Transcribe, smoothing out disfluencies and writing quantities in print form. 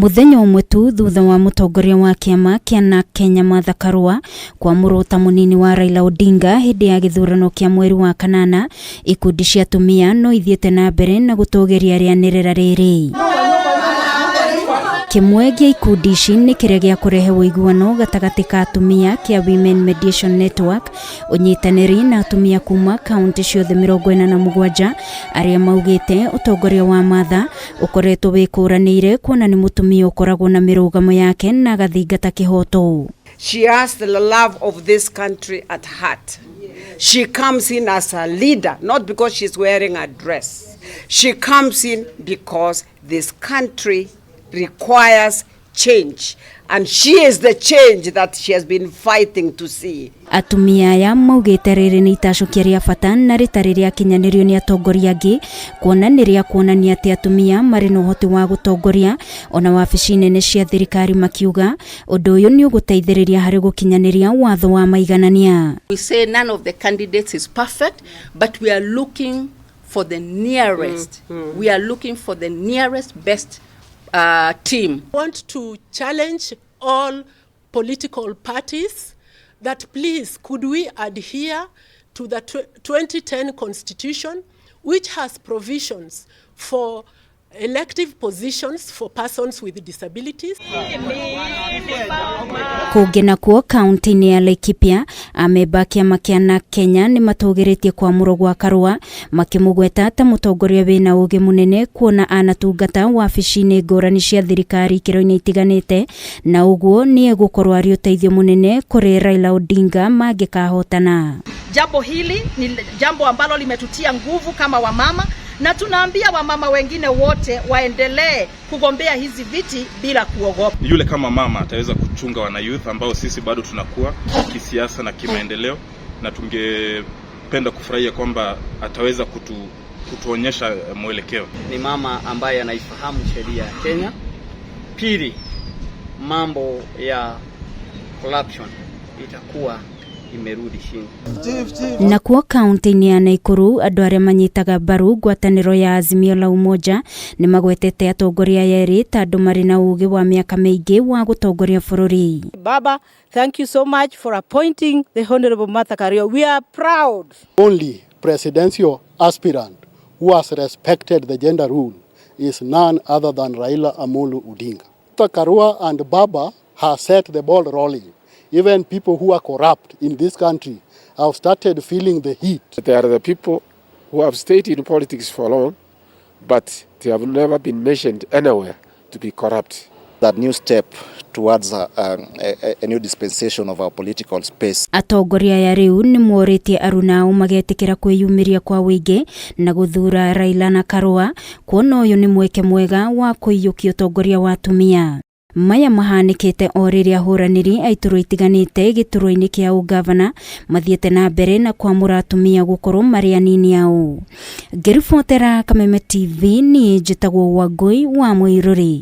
Muthenya umwe tu thutha wa mutongoria wa kiama kia NARC Kenya Martha Karua kwamurwo ta munini wa Raila Odinga hindi ya githurano kia mweri wa kanana, ikundi cia Atumia no ithiite nambere na gutogeria rianirira riri. Kimwe gia ikundi ici ni kiria gia kurehe uiguano gatagati ka Atumia kia Women Mediation Network, unyitaniri na Atumia kuuma kaunti ciothe 47 aria maugite utongoria wa Martha ukoretwo wikuranire kuona ni mutumia ukoragwo na mirugamo yake na gathingata kihoto. She has the love of this country at heart. She comes in as a leader, not because she's wearing a dress. She comes in because this country requires change, and she is the change that she has been fighting to see. Atumia ya maugite riri ni itacokia ria bata na ritari ria kinyanirio ni atongoria angi kuonaniria kuonania ati atumia mari na uhoti wa gutongoria ona wabici nene cia thirikari makiuga undu uyu ni uguteithiriria hari gukinyaniria watho wa maiganania. We say none of the candidates is perfect, but we are looking for the nearest. We are looking for the nearest best team. I want to challenge all political parties that please could we adhere to the 2010 constitution, which has provisions for elective positions for persons with disabilities. Kugena kuo kaunti ni ya Laikipia, ameba kiama kia NARC Kenya ni matogeretie kwamurwo gwa Karua makimugweta ta mutongoria wina uge munene kuona anatungata wabici-ini ngurani cia thirikari kiro-ini itiganite na uguo ni egukorwo ari uteithio munene kuri Raila Odinga mangikahotana. Jambo hili ni jambo ambalo limetutia nguvu kama wamama, na tunaambia wamama wengine wote waendelee kugombea hizi viti bila kuogopa. Yule kama mama ataweza kuchunga wana youth ambao sisi bado tunakuwa kisiasa na kimaendeleo, na tungependa kufurahia kwamba ataweza kutuonyesha mwelekeo. Ni mama ambaye anaifahamu sheria ya Kenya. Pili, mambo ya corruption itakuwa imerudi chini. Na kuo kaunti-ini ya Nakuru andu aria manyitaga mbaru ngwataniro ya Azimio la Umoja ni magwetete atongoria eeri tandu mari na ugi wa miaka mingi wa gutongoria bururi. Baba, thank you so much for appointing the Honorable Martha Karua. We are proud. Only presidential aspirant who has respected the gender rule is none other than Raila Odinga. Martha Karua and Baba have set the ball rolling. Even people who are corrupt in this country have started feeling the heat. There are the people who have stayed in politics for long, but they have never been mentioned anywhere to be corrupt. That new step towards a new dispensation of our political space. Atongoria ya riu ni moritie aruna magetikira kwiyumiria kwa wingi na guthura Raila na Karua kuona uyu ni mweke mwega wa kuiyukia utongoria wa Atumia. Maya mahanikite o riria huraniri aituru itiganite giturwa-ini kia ugavana mathiete na mbere na kwamura Atumia gukorwo mari anini ao. Ngiribotera Kameme TV ni njitagwo Wangui wa Muiruri.